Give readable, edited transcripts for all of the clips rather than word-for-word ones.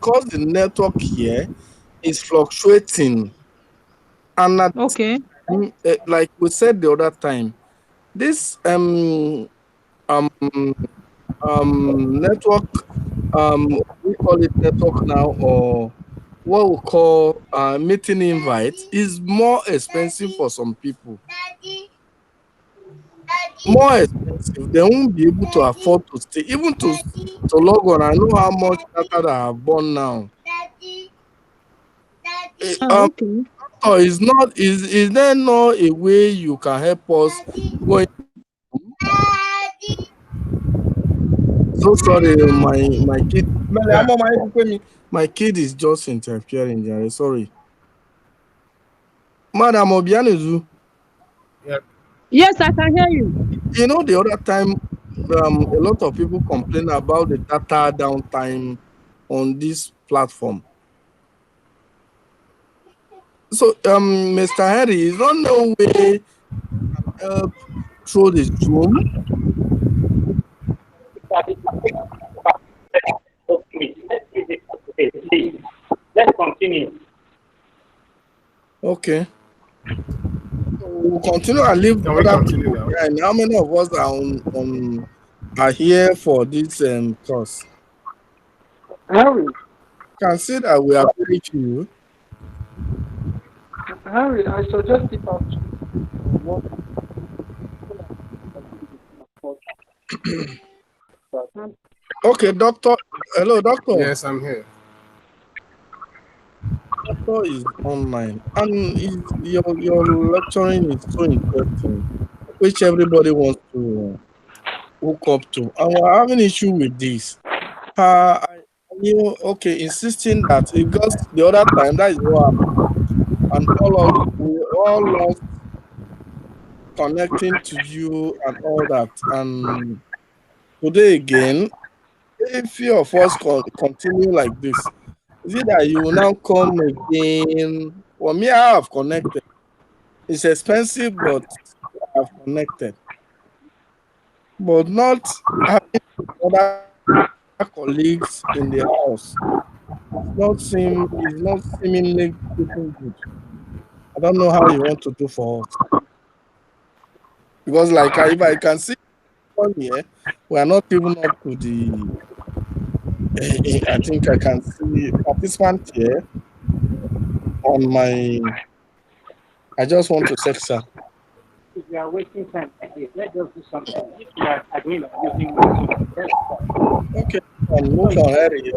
because the network here is fluctuating, and at Okay. like we said the other time, this um network, we call it network now, or what we call meeting invite, is more expensive for some people. More expensive. They won't be able to afford to stay, even to log on. I know how much data that I have bought now. Um, Okay. so is not is there no a way you can help us go? So sorry, my kid. Yeah. My kid is just interfering there. Sorry, Madam Obianuzu. Yeah. Yes, I can hear you. You know, the other time, a lot of people complain about the data downtime on this platform. So, Mr. Harry, is there no way help through the Zoom? Let's continue. Okay. So we'll continue and leave Can we other continue people now? behind. How many of us are are here for this course? Harry, Can see that we are very few. Harry, I suggest it out. Okay, doctor. Hello, doctor. Yes, I'm here. Doctor is online, and your lecturing is so interesting, which everybody wants to hook up to. And we're having issue with this. You okay, insisting that because the other time that is what happened, and we all lost connecting to you and all that. And today again, if few of us continue like this, is it that you will now come again? For me, I have connected. It's expensive, but I've connected. But not having other colleagues in the house. It's not seemingly looking good. I don't know how you want to do for us. Because like if I can see on here, we are not even up to the I think I can see participant here on my. I just want to check, sir. If you are wasting time, let's just do something. If you are agreeing on using my phone, Okay, move on, Harry.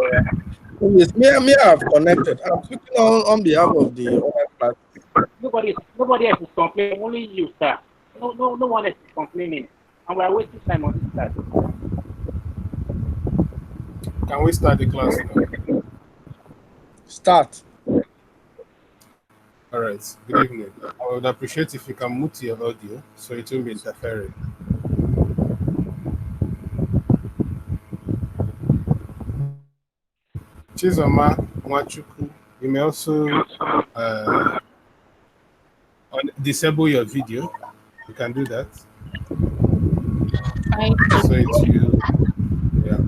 Yes, me, I have connected. I'm speaking on behalf of the other class. nobody else is complaining, only you, sir. No one else is complaining. And we are wasting time on this class. Can we start the class now? Start. All right. Good evening. I would appreciate if you can mute your audio so it won't be interfering. Chizoma Nwachukwu, you may also disable your video. You can do that. So it's you. Yeah.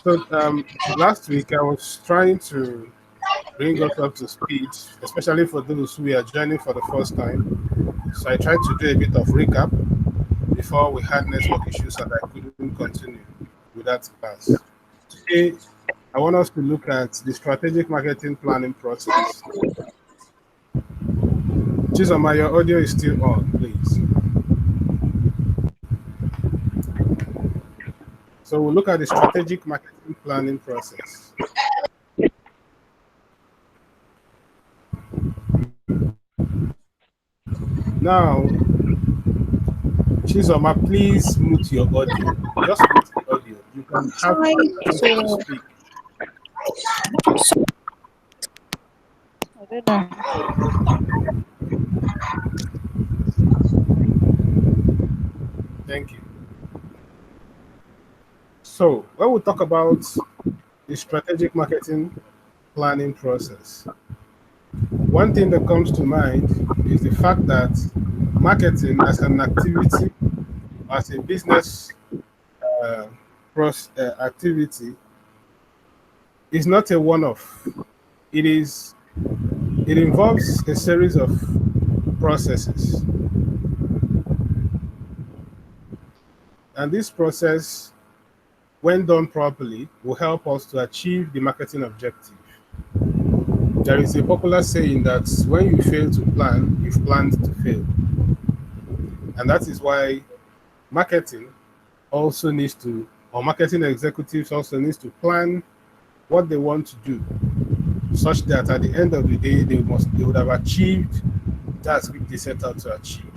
So last week I was trying to bring us up to speed, especially for those who are joining for the first time. So I tried to do a bit of recap before we had network issues and I couldn't continue with that class. Today, I want us to look at the strategic marketing planning process. Chizoma, your audio is still on, please. So we'll look at the strategic marketing planning process. Now, Chizoma, please mute your audio. Just mute the audio. You can have to speak. I don't know. Thank you. So, when we talk about the strategic marketing planning process, one thing that comes to mind is the fact that marketing as an activity, as a business activity is not a one-off. It involves a series of processes, and this process, when done properly, will help us to achieve the marketing objective. There is a popular saying that when you fail to plan, you've planned to fail. And that is why marketing also needs to, or marketing executives also needs to plan what they want to do, such that at the end of the day, they would have achieved that's what they set out to achieve.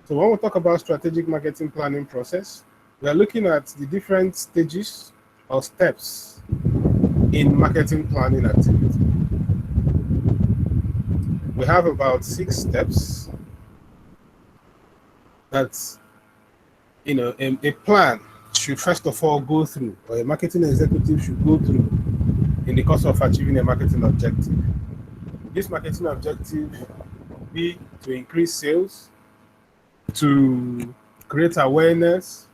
So when we talk about strategic marketing planning process, we are looking at the different stages or steps in marketing planning activity. We have about 6 steps that a plan should first of all go through, or a marketing executive should go through in the course of achieving a marketing objective. This marketing objective would be to increase sales, to create awareness,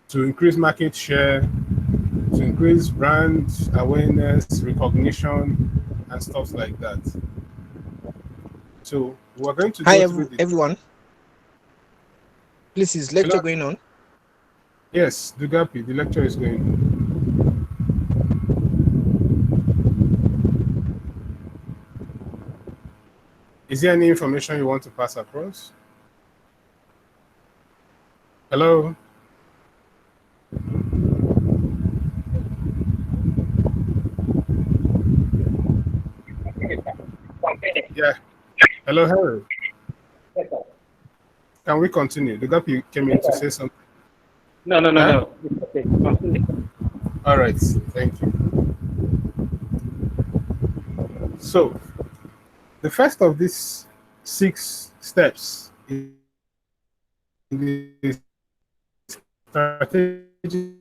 to increase market share, to increase brand awareness, recognition, and stuff like that. So we're going to Hi, go through everyone. Please, is lecture going on? Yes, Dugapi, the lecture is going on. Is there any information you want to pass across? Hello? Yeah. Hello, Harry. Can we continue? Dugapi came in to say something. No. Okay. All right, thank you. So, the first of these 6 steps in the strategic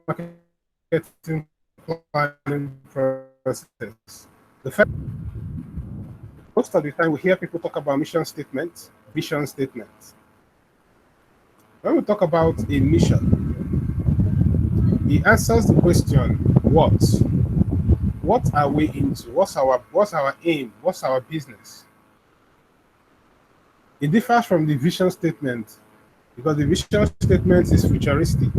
marketing planning process. Most of the time, we hear people talk about mission statements, vision statements. When we talk about a mission, it answers the question, what? What are we into? What's our aim? What's our business? It differs from the vision statement because the vision statement is futuristic.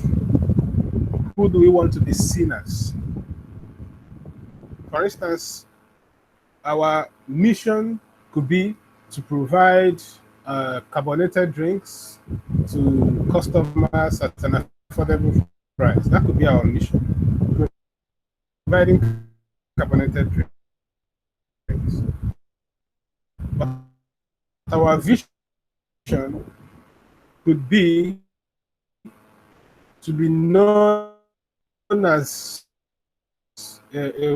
Who do we want to be seen as? For instance, our mission could be to provide carbonated drinks to customers at an affordable price. That could be our mission. Providing carbonated drinks. But our vision could be to be known as a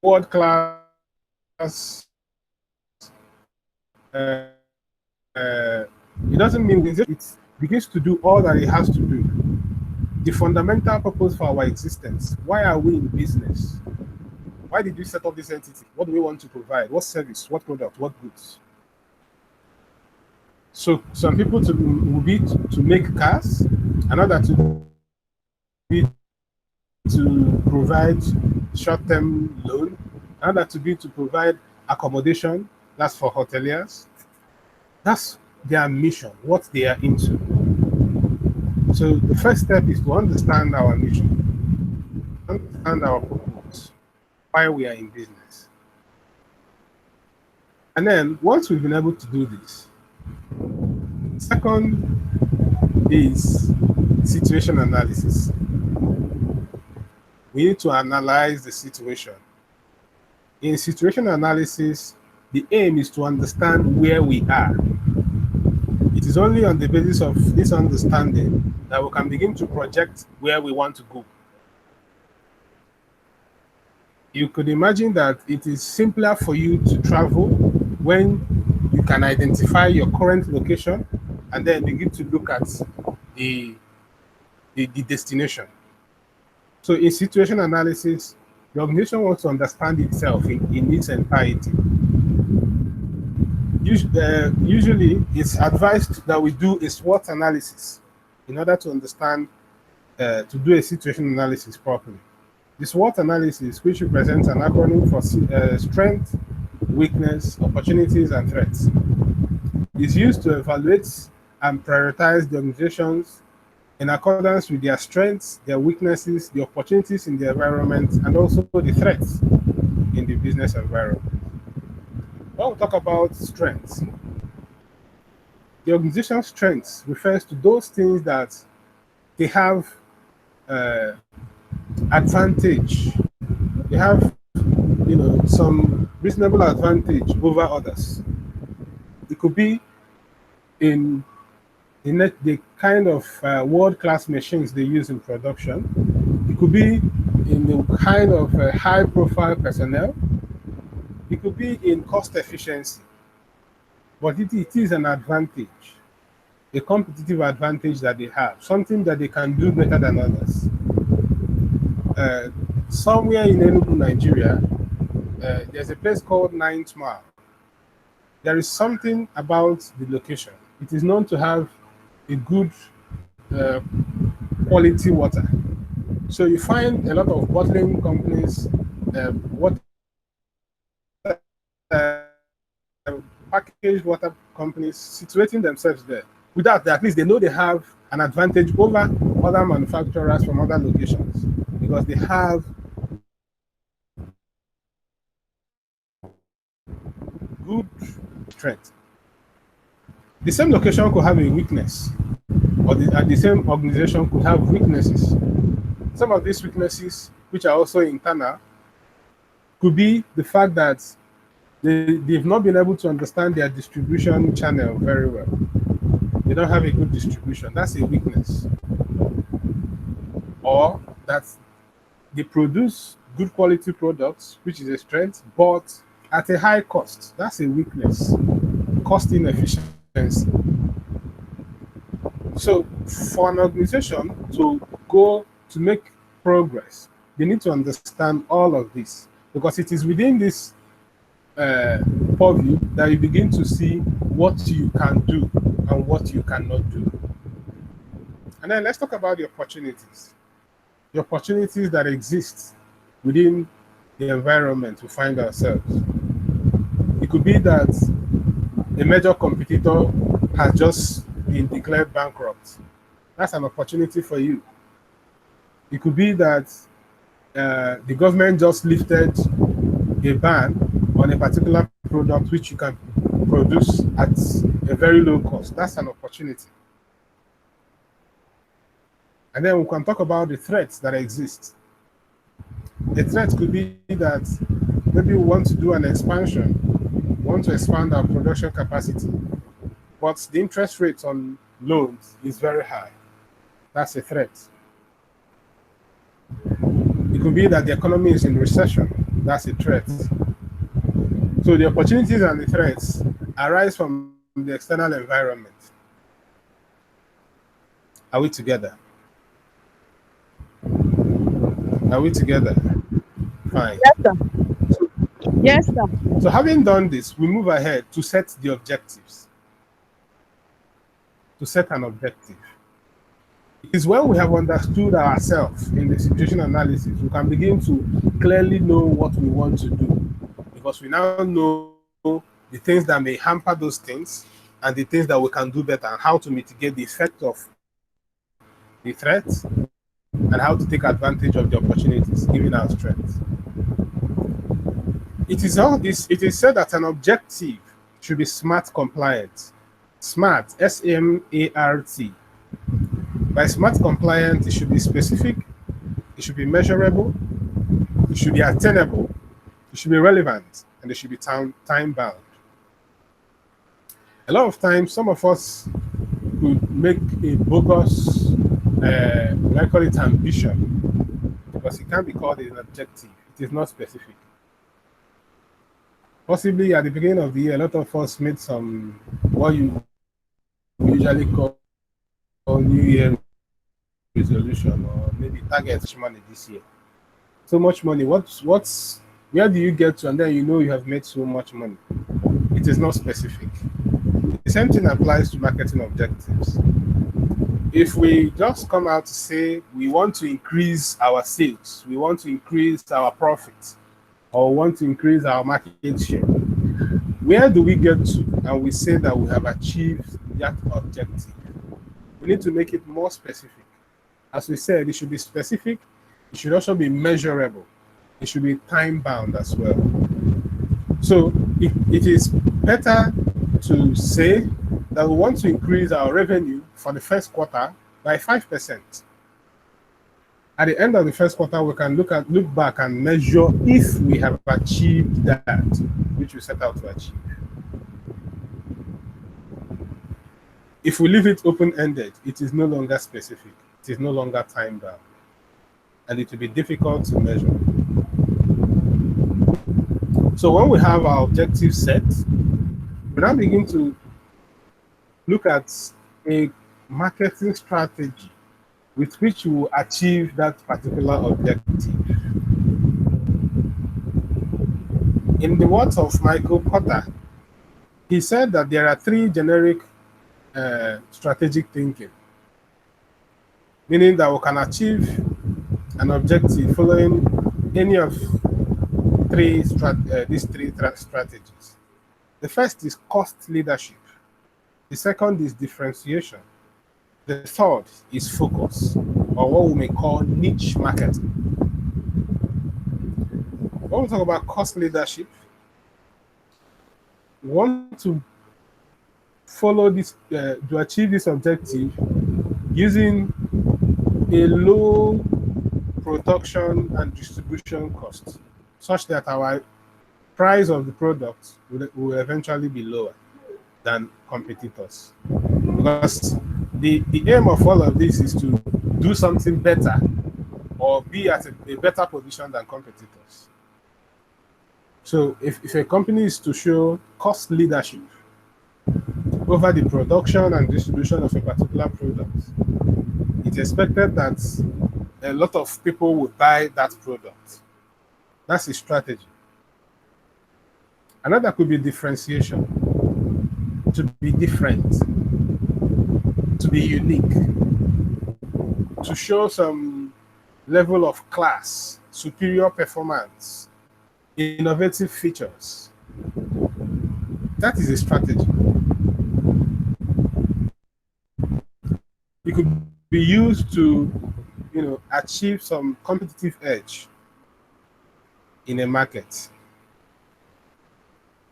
world-class it doesn't mean it begins to do all that it has to do. The fundamental purpose for our existence. Why are we in business? Why did we set up this entity? What do we want to provide? What service? What product? What goods? So some people will be to make cars, another to be to provide short-term loan, another to be to provide accommodation. That's for hoteliers. That's their mission, what they are into. So the first step is to understand our mission, understand our purpose, why we are in business. And then once we've been able to do this, second is situation analysis. We need to analyze the situation. In situation analysis, the aim is to understand where we are. It is only on the basis of this understanding that we can begin to project where we want to go. You could imagine that it is simpler for you to travel when you can identify your current location and then begin to look at the destination. So in situation analysis, the organization wants to understand itself in its entirety. Usually, it's advised that we do a SWOT analysis. in order to understand, to do a situation analysis properly. The SWOT analysis, which represents an acronym for strength, weakness, opportunities, and threats, is used to evaluate and prioritize the organizations in accordance with their strengths, their weaknesses, the opportunities in the environment, and also the threats in the business environment. When we talk about strengths, the organization's strengths refers to those things that they have advantage. They have, some reasonable advantage over others. It could be in the kind of world-class machines they use in production. It could be in the kind of high-profile personnel. It could be in cost efficiency. But it is an advantage, a competitive advantage that they have, something that they can do better than others. Somewhere in Enugu, Nigeria, there's a place called Ninth Mile. There is something about the location. It is known to have a good quality water. So you find a lot of bottling companies, water, packaged water companies situating themselves there. With that, at least they know they have an advantage over other manufacturers from other locations because they have good strength. The same location could have a weakness, or the same organization could have weaknesses. Some of these weaknesses, which are also internal, could be the fact that they've not been able to understand their distribution channel very well. They don't have a good distribution. That's a weakness. Or that they produce good quality products, which is a strength, but at a high cost. That's a weakness. Cost inefficiency. So for an organization to go to make progress, they need to understand all of this because it is within this purview that you begin to see what you can do and what you cannot do. And then let's talk about the opportunities that exist within the environment we find ourselves. It could be that a major competitor has just been declared bankrupt. That's an opportunity for you. It could be that the government just lifted a ban on a particular product which you can produce at a very low cost. That's an opportunity. And then we can talk about the threats that exist. The threat could be that maybe we want to do an expansion, we want to expand our production capacity, but the interest rate on loans is very high. That's a threat. It could be that the economy is in recession. That's a threat. So the opportunities and the threats arise from the external environment. Are we together? Are we together? Fine. Yes, sir. Yes, sir. So having done this, we move ahead to set the objectives. To set an objective. It is when we have understood ourselves in the situation analysis, we can begin to clearly know what we want to do. Because we now know the things that may hamper those things and the things that we can do better and how to mitigate the effect of the threats and how to take advantage of the opportunities given our strengths. It is said that an objective should be SMART compliant. SMART, S-M-A-R-T. By SMART compliant, it should be specific, it should be measurable, it should be attainable, it should be relevant, and it should be time bound. A lot of times, some of us could make a bogus, I call it ambition, because it can't be called an objective. It is not specific. Possibly at the beginning of the year, a lot of us made some what you usually call New Year resolution or maybe target money this year. So much money. Where do you get to? And then you know you have made so much money. It is not specific. The same thing applies to marketing objectives. if we just come out to say we want to increase our sales, we want to increase our profit, or want to increase our market share, where do we get to? And we say that we have achieved that objective. We need to make it more specific. As we said, it should be specific. It should also be measurable. It should be time bound as well. So it is better to say that we want to increase our revenue for the first quarter by 5%. At the end of the first quarter, we can look back and measure if we have achieved that which we set out to achieve. If we leave it open-ended, it is no longer specific. It is no longer time-bound. And it will be difficult to measure. So when we have our objective set, we now begin to look at a marketing strategy with which we will achieve that particular objective. In the words of Michael Porter, he said that there are three generic strategic thinking, meaning that we can achieve an objective following any of these three strategies. The first is cost leadership. The second is differentiation. The third is focus, or what we may call niche marketing. When we talk about cost leadership, we want to follow this, to achieve this objective using a low production and distribution cost, such that our price of the product will eventually be lower than competitors. Because the aim of all of this is to do something better or be at a better position than competitors. So if a company is to show cost leadership over the production and distribution of a particular product, it's expected that a lot of people will buy that product. That's a strategy. Another could be differentiation, to be different, to be unique, to show some level of class, superior performance, innovative features. That is a strategy. It could be used to, achieve some competitive edge in a market.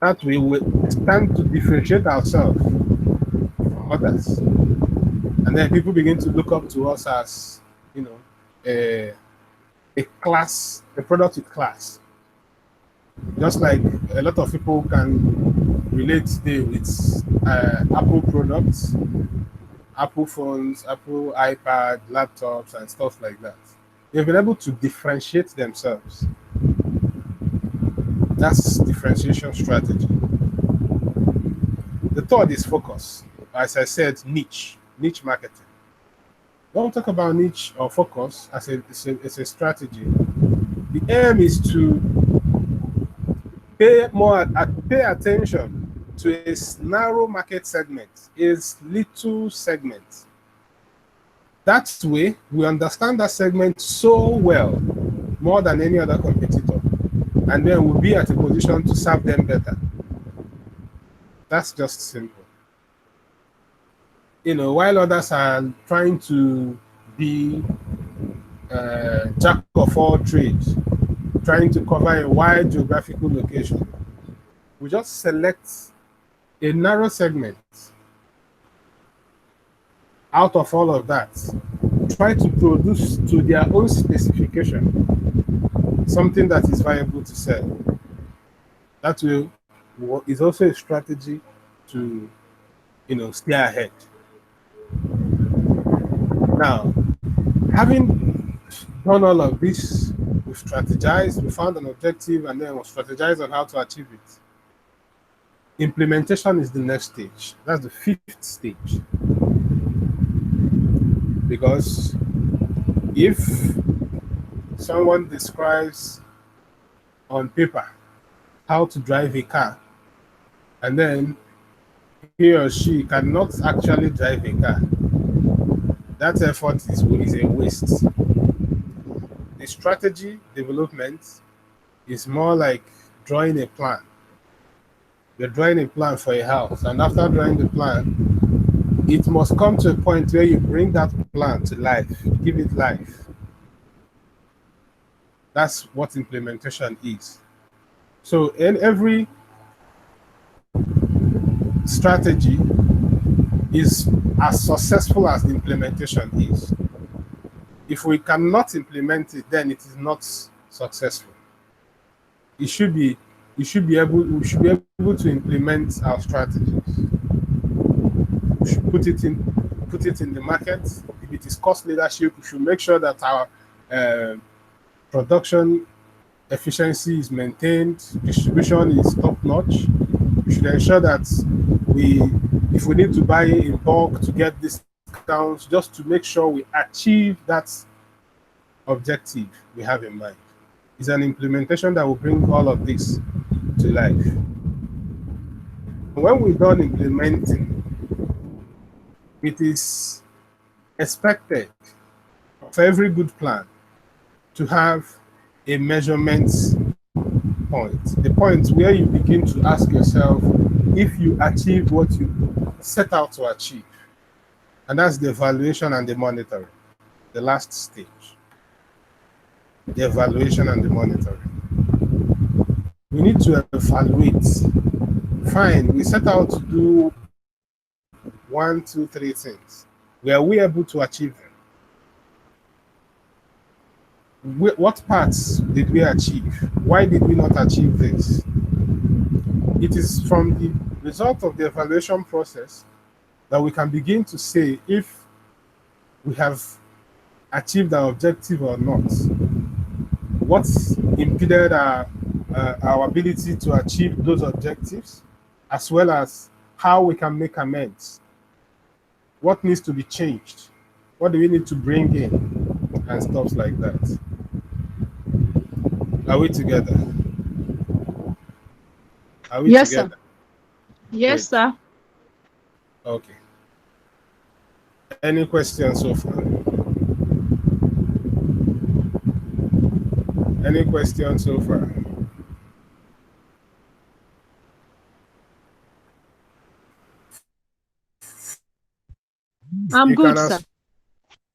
That way we stand to differentiate ourselves from others. And then people begin to look up to us as, a class, a product with class. Just like a lot of people can relate today with Apple products, Apple phones, Apple iPad, laptops, and stuff like that. They've been able to differentiate themselves. That's differentiation strategy. The third is focus. As I said, niche marketing. When we talk about niche or focus as a strategy, the aim is to pay attention to a narrow market segment, is little segment. That way, we understand that segment so well, more than any other competitor, and then we'll be at a position to serve them better. That's just simple. While others are trying to be jack of all trades, trying to cover a wide geographical location, we just select a narrow segment out of all of that, try to produce to their own specification something that is viable to sell. That will is also a strategy to stay ahead. Now, having done all of this, we've strategized, we found an objective, and then we'll strategize on how to achieve it. Implementation is the next stage. That's the fifth stage. Because if someone describes on paper how to drive a car, and then he or she cannot actually drive a car, that effort is a waste. The strategy development is more like drawing a plan. You're drawing a plan for a house, and after drawing the plan, it must come to a point where you bring that plan to life, give it life. That's what implementation is. So in every strategy is as successful as the implementation is. If we cannot implement it, then it is not successful. It should be we should be able to implement our strategies. We should put it in the market. If it is cost leadership, we should make sure that our production efficiency is maintained, distribution is top notch. We should ensure that if we need to buy in bulk to get discounts, just to make sure we achieve that objective we have in mind. It's an implementation that will bring all of this to life. When we're done implementing, it is expected for every good plan to have a measurement point, the point where you begin to ask yourself if you achieved what you set out to achieve. And that's the evaluation and the monitoring, the last stage. The evaluation and the monitoring. We need to evaluate. Fine, we set out to do 1, 2, 3 things. Were we able to achieve them? What parts did we achieve? Why did we not achieve this? It is from the result of the evaluation process that we can begin to say if we have achieved our objective or not. What impeded our ability to achieve those objectives, as well as how we can make amends. What needs to be changed? What do we need to bring in? And stuff like that. Are we together? Are we Yes, together? sir. Yes, Great. sir. Okay. Any questions so far? Any questions so far? I'm You good, can sir. as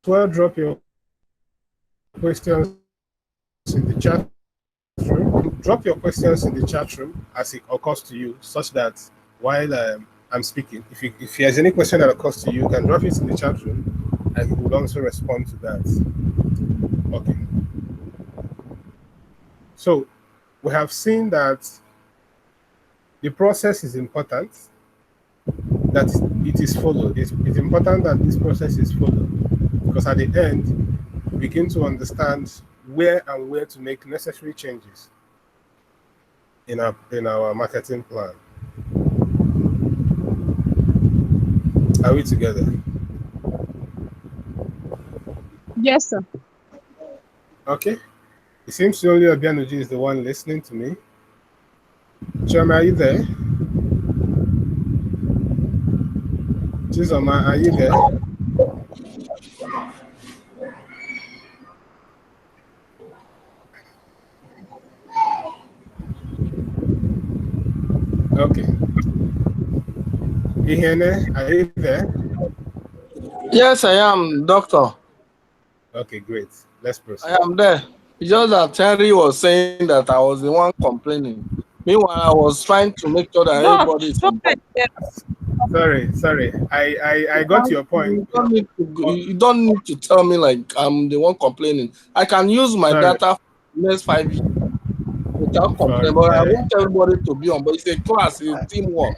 well drop your questions in the chat room. Drop your questions in the chat room as it occurs to you, such that while I'm speaking, if there's any question that occurs to you, you can drop it in the chat room, and we will also respond to that. Okay. So we have seen that the process is important, that it is followed. It's important that this process is followed, because at the end, we begin to understand where to make necessary changes in our marketing plan. Are we together? Yes, sir. Okay. It seems only Obianuji is the one listening to me. Choma, are you there? Chizoma, are you there? Okay. Ihene, are you there? Yes, I am, doctor. Okay, great. Let's proceed. I am there. It's just that Henry was saying that I was the one complaining. Meanwhile, I was trying to make sure that Doc, everybody is go on board. ahead. Sorry. I got your point. You don't need to tell me like I'm the one complaining. I can use my Sorry. data for the next 5 years without complaining, but I Sorry. want everybody to be on. But it's a class, it's teamwork.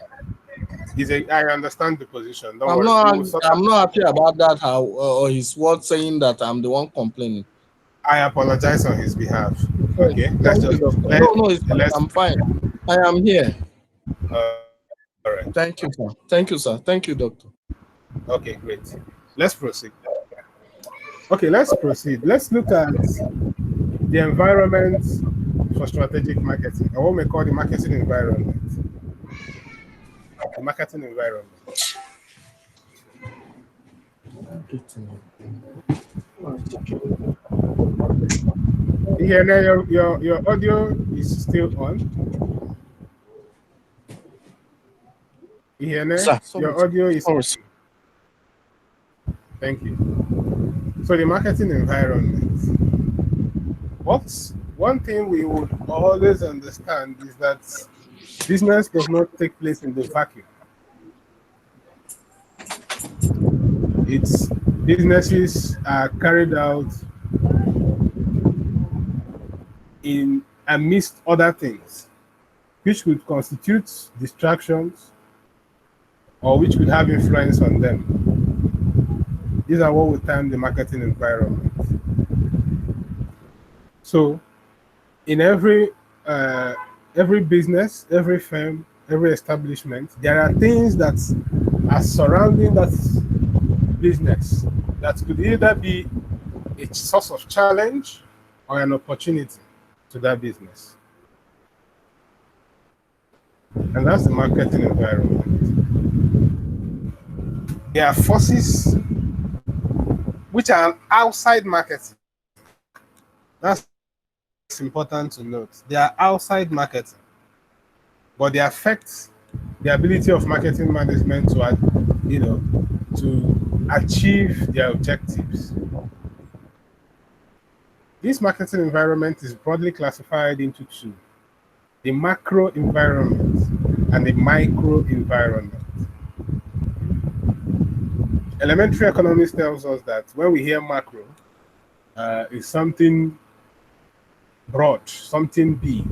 I understand the position. Don't I'm worry. not We will sort I'm it. not happy about that. How or his word saying that I'm the one complaining. I apologize on his behalf. Oh, Okay. thank you, doctor. No, it's fine. Let's I'm fine. I am here. all right. Thank you, sir. Thank you, sir. Thank you, doctor. Okay, great. Let's proceed. Okay, let's proceed. Let's look at the environment for strategic marketing, or what we call the marketing environment. The marketing environment. Ihene, your audio is still on. Ihene, Sir, your audio is sorry. on. Thank you. So the marketing environment. What's one thing we would always understand is that business does not take place in the vacuum. Its businesses are carried out in amidst other things, which could constitute distractions or which could have influence on them. These are what we term the marketing environment. So, in every business, every firm, every establishment, there are things that are surrounding that business that could either be a source of challenge or an opportunity to that business. And that's the marketing environment. There are forces which are outside marketing. That's important to note. They are outside marketing, but they affect the ability of marketing management to achieve their objectives. This marketing environment is broadly classified into two: the macro environment and the micro environment. Elementary economics tells us that when we hear macro, it's something broad, something big.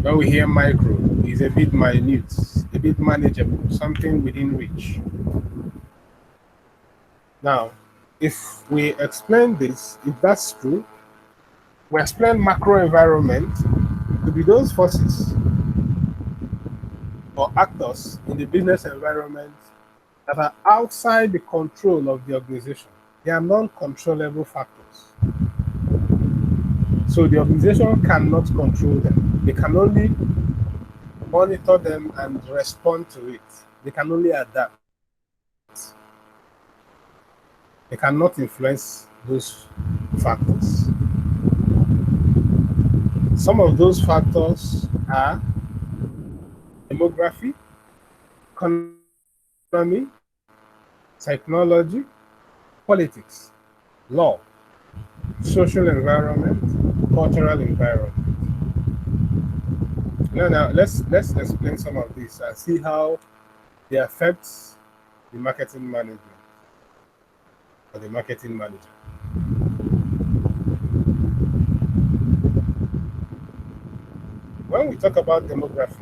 When we hear micro, it's a bit minute, a bit manageable, something within reach. Now, if we explain this, if that's true, we explain macro environment to be those forces or actors in the business environment that are outside the control of the organization. They are non-controllable factors. So the organization cannot control them. They can only monitor them and respond to it. They can only adapt. They cannot influence those factors. Some of those factors are demography, economy, technology, politics, law, social environment, cultural environment. Now let's explain some of these and see how they affect the marketing management or the marketing manager. When we talk about demography,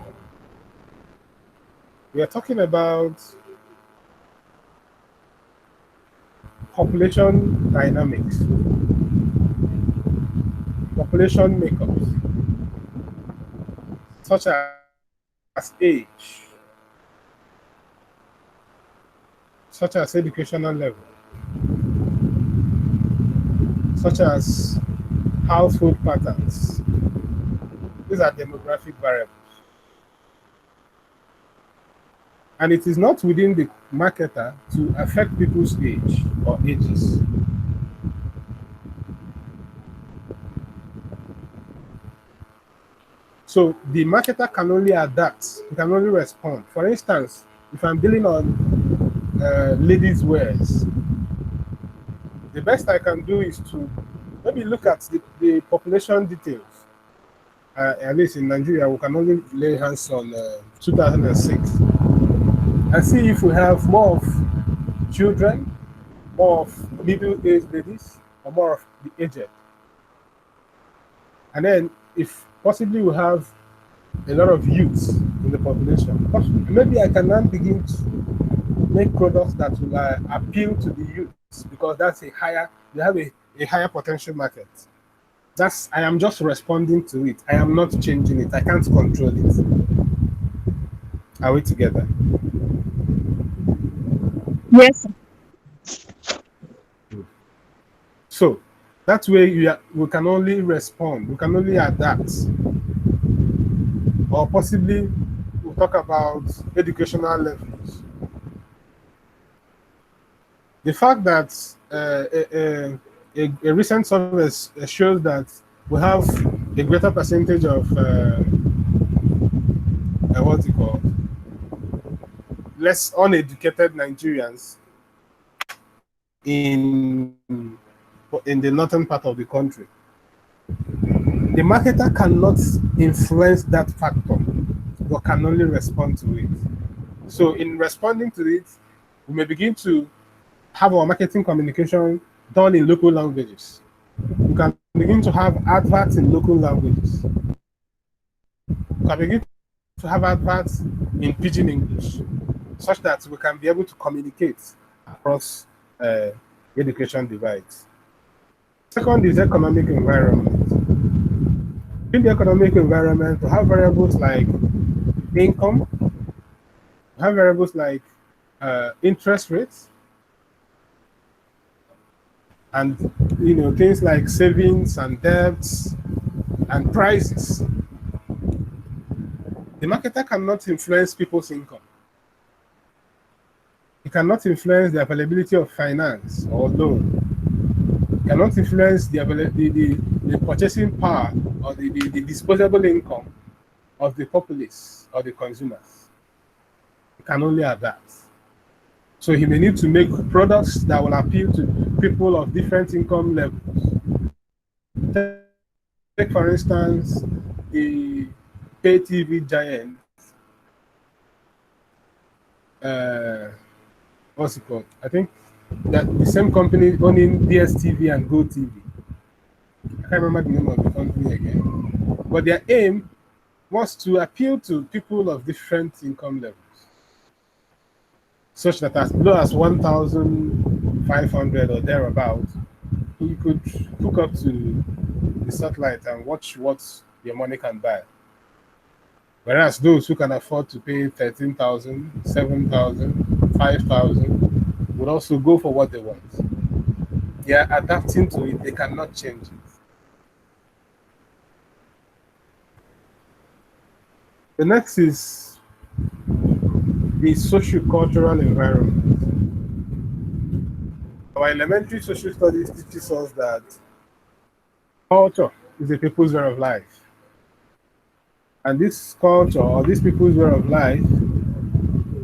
we are talking about population dynamics, population makeups, such as age, such as educational level, such as household patterns. These are demographic variables. And it is not within the marketer to affect people's age or ages. So the marketer can only adapt, he can only respond. For instance, if I'm dealing on ladies' wears, the best I can do is to maybe look at the population details. At least in Nigeria, we can only lay hands on 2006 and see if we have more of children, more of middle-aged ladies, or more of the aged. And then, if possibly we have a lot of youths in the population, maybe I can now begin to make products that will appeal to the youths, because that's they have a higher potential market. I am just responding to it. I am not changing it. I can't control it. Are we together? Yes, sir. So that way we can only respond. We can only adapt. Or possibly we'll talk about educational levels. The fact that a recent survey shows that we have a greater percentage of what's it called, less uneducated Nigerians in the northern part of the country. The marketer cannot influence that factor, but can only respond to it. So in responding to it, we may begin to have our marketing communication done in local languages. We can begin to have adverts in local languages. We can begin to have adverts in pidgin English, such that we can be able to communicate across education divides. Second is economic environment. In the economic environment, we have variables like income, we have variables like interest rates, and things like savings and debts and prices. The marketer cannot influence people's income. He cannot influence the availability of finance or loan. He cannot influence the purchasing power or the disposable income of the populace or the consumers. He can only adapt. So he may need to make products that will appeal to people of different income levels. Take, for instance, the pay TV giant, what's it called? I think that the same company owning DSTV and GoTV. I can't remember the name of the company again. But their aim was to appeal to people of different income levels, such that as low as 1,500 or thereabout, you could hook up to the satellite and watch what your money can buy. Whereas those who can afford to pay 13,000, 7,000, 5,000 would also go for what they want. They are adapting to it, they cannot change it. The next is the socio-cultural environment. Our elementary social studies teaches us that culture is a people's way of life. And this culture or this people's way of life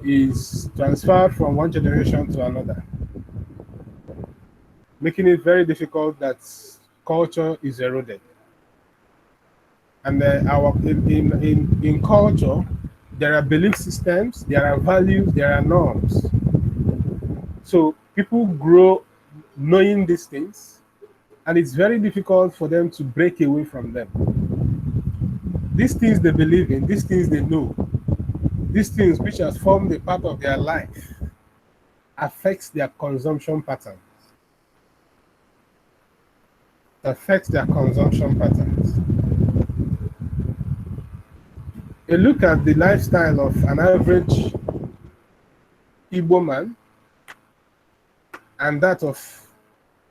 is transferred from one generation to another, making it very difficult that culture is eroded. And in culture, there are belief systems, there are values, there are norms. So people grow knowing these things, and it's very difficult for them to break away from them. These things they believe in, these things they know, these things which have formed a part of their life, affects their consumption patterns. Affects their consumption patterns. A look at the lifestyle of an average Igbo man and that of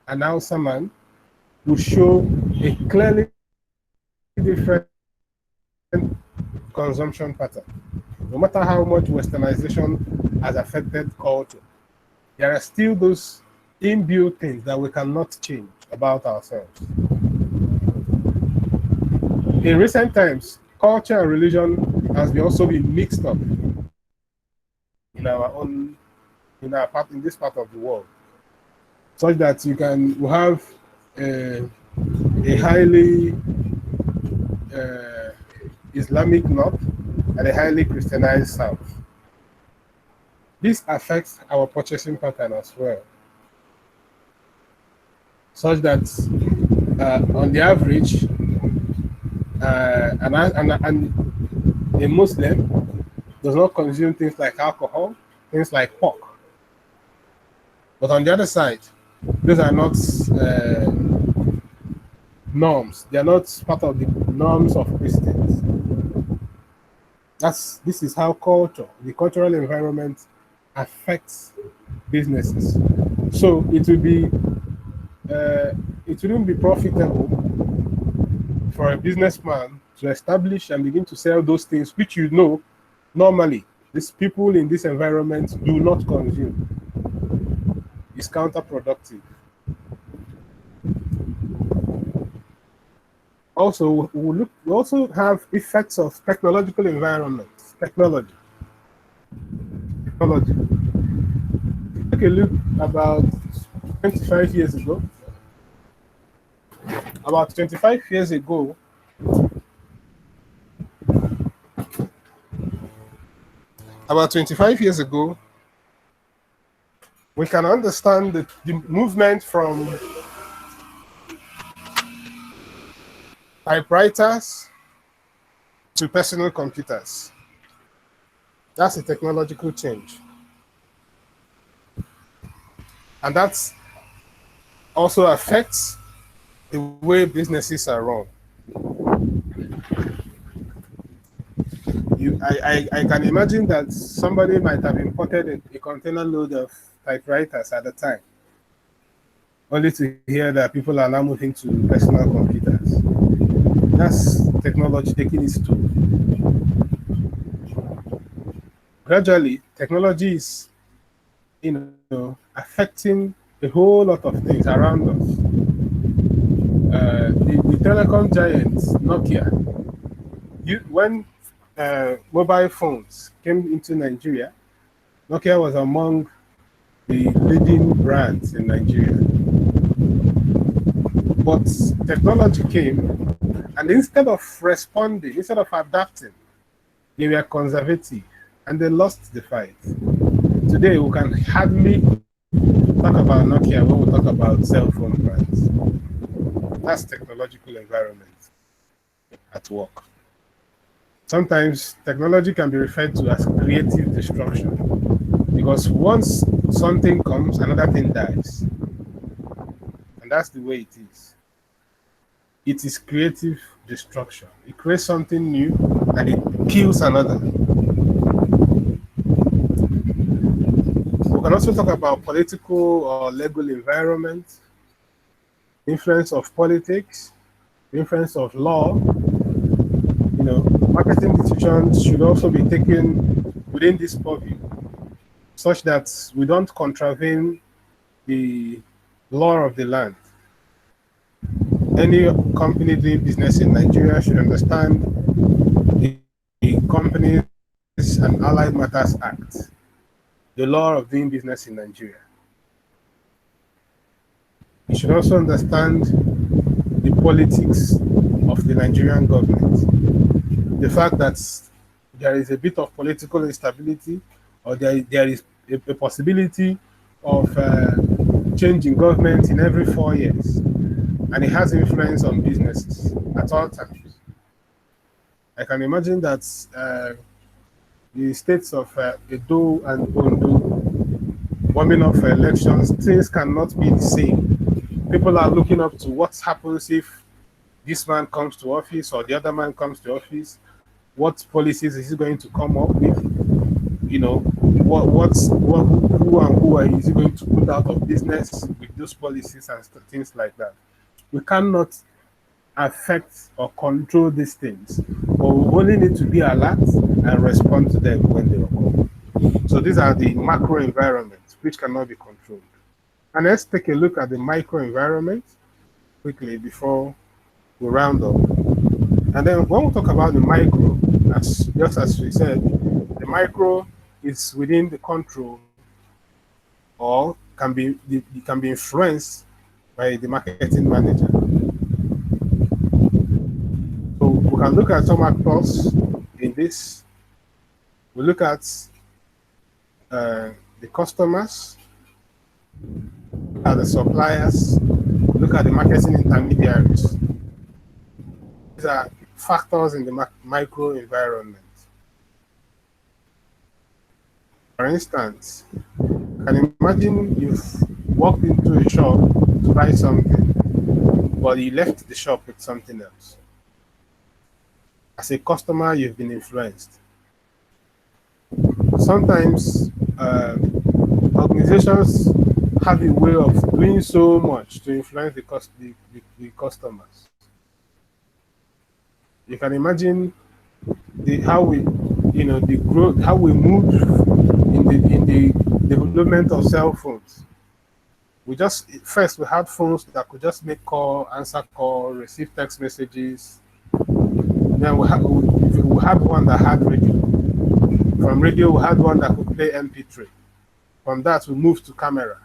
an Hausa man will show a clearly different consumption pattern. No matter how much westernization has affected culture, there are still those inbuilt things that we cannot change about ourselves. In recent times, culture and religion has also been mixed up in this part of the world, such that we have a highly Islamic north and a highly Christianized south. This affects our purchasing pattern as well, such that on the average, a Muslim does not consume things like alcohol, things like pork. But on the other side, these are not norms. They are not part of the norms of Christians. This is how the cultural environment affects businesses. So it wouldn't be profitable for a businessman to establish and begin to sell those things which normally these people in this environment do not consume. is counterproductive. Also, we also have effects of technological environments. Technology. Take a look about 25 years ago. About 25 years ago, about 25 years ago, we can understand the movement from typewriters to personal computers. That's a technological change. And that also affects the way businesses are run. I can imagine that somebody might have imported a container load of typewriters at the time, only to hear that people are now moving to personal computers. That's technology taking its toll. Gradually, technology is, affecting a whole lot of things around us. The telecom giant Nokia, when mobile phones came into Nigeria, Nokia was among the leading brands in Nigeria. But technology came, and instead of responding, instead of adapting, they were conservative and they lost the fight. Today, we can hardly talk about Nokia when we talk about cell phone brands. That's technological environment at work. Sometimes technology can be referred to as creative destruction, because once something comes, another thing dies. And that's the way it is. It is creative destruction. It creates something new and it kills another. We can also talk about political or legal environment, influence of politics, influence of law. Marketing decisions should also be taken within this purview, such that we don't contravene the law of the land. Any company doing business in Nigeria should understand the Companies and Allied Matters Act, the law of doing business in Nigeria. You should also understand the politics of the Nigerian government. The fact that there is a bit of political instability, or there is a possibility of change in government in every 4 years, and it has influence on businesses at all times. I can imagine that the states of Edo and Ondo, warming up for elections, things cannot be the same. People are looking up to what happens if this man comes to office or the other man comes to office. What policies is he going to come up with? Who is he going to put out of business with those policies and things like that? We cannot affect or control these things, but we only need to be alert and respond to them when they occur. So these are the macro environments which cannot be controlled. And let's take a look at the micro environment quickly before we round up. And then when we talk about the micro, just as we said, the micro is within the control, or it can be influenced by the marketing manager. So we can look at some actors in this. We look at the customers, look at the suppliers, look at the marketing intermediaries. These are factors in the micro environment. For instance, you can imagine you've walked into a shop to buy something, but you left the shop with something else. As a customer, you've been influenced. Sometimes organizations have a way of doing so much to influence the customers. You can imagine how we move in the development of cell phones. we just first we had phones that could just make call, answer call, receive text messages. Then we had one that had radio. From radio, we had one that could play MP3. From that, we moved to camera.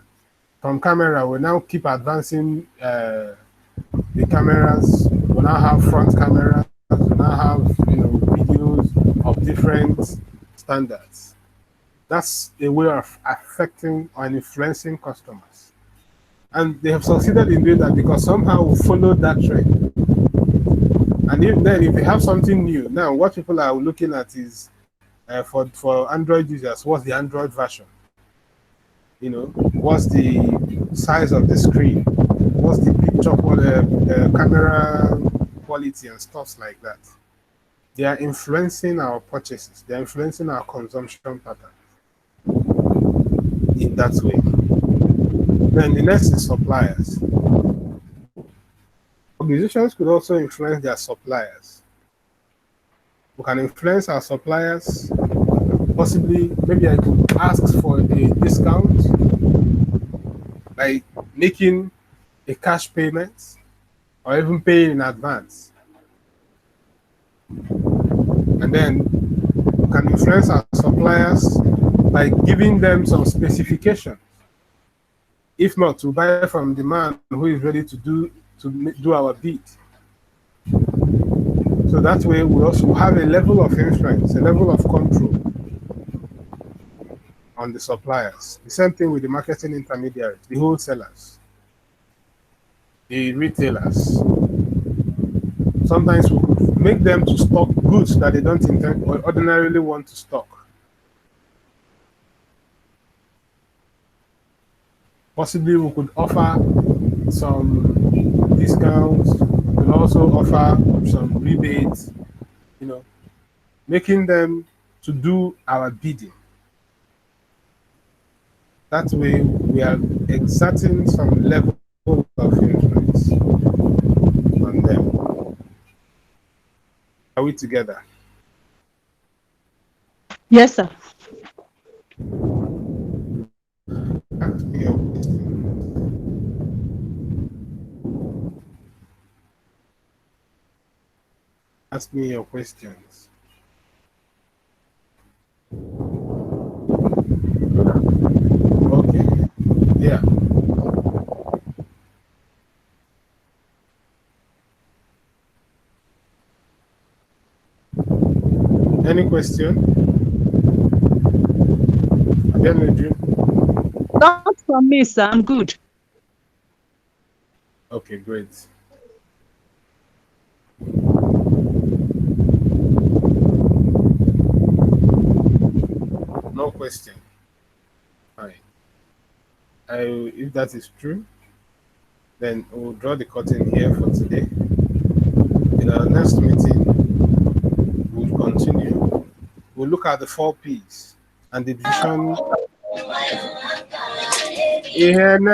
From camera, we now keep advancing the cameras. We now have front cameras. We now have videos of different standards. That's a way of affecting and influencing customers. And they have succeeded in doing that because somehow we followed that trend. And if they have something new, now what people are looking at is for Android users, what's the Android version? What's the size of the screen? What's the picture camera quality and stuff like that? They are influencing our purchases. They are influencing our consumption pattern in that way. Then the next is suppliers. Organizations could also influence their suppliers. We can influence our suppliers. Possibly, maybe I could ask for a discount by making a cash payment or even paying in advance. And then we can influence our suppliers by giving them some specifications. If not, to buy from the man who is ready to do our bid. So that way we also have a level of influence, a level of control on the suppliers. The same thing with the marketing intermediaries, the wholesalers, the retailers. Sometimes we could make them to stock goods that they don't intend or ordinarily want to stock. Possibly we could offer some discounts, we could also offer some rebates, making them to do our bidding. That way we are exerting some level of influence on them. Are we together? Yes, sir. Ask me your question. Ask me your questions. Okay. Yeah. Any question? Again, Not from me, sir. I'm good. okay, great. No question. Fine. If that is true, then we'll draw the curtain here for today. In our next meeting, we'll continue. We'll look at the 4 Ps and the decision. In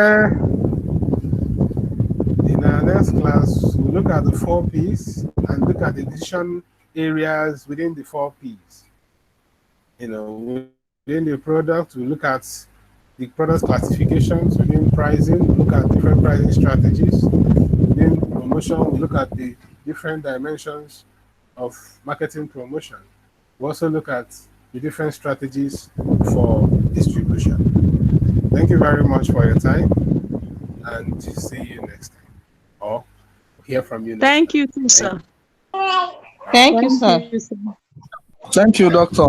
our next class, we'll look at the 4 Ps and look at the decision areas within the 4 Ps. Within the product, we look at the product classifications. Within pricing, we look at different pricing strategies. Within promotion, we look at the different dimensions of marketing promotion. We also look at the different strategies for distribution. Thank you very much for your time, and see you next time, or hear from you next Thank time. you, too, sir. Thank you, sir. Thank you, doctor.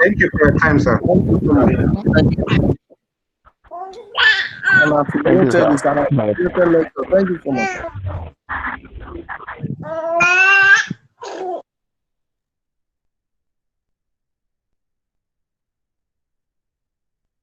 Thank you for your time, sir. Thank you. And affiliated is an affiliated lecture. Thank you so much.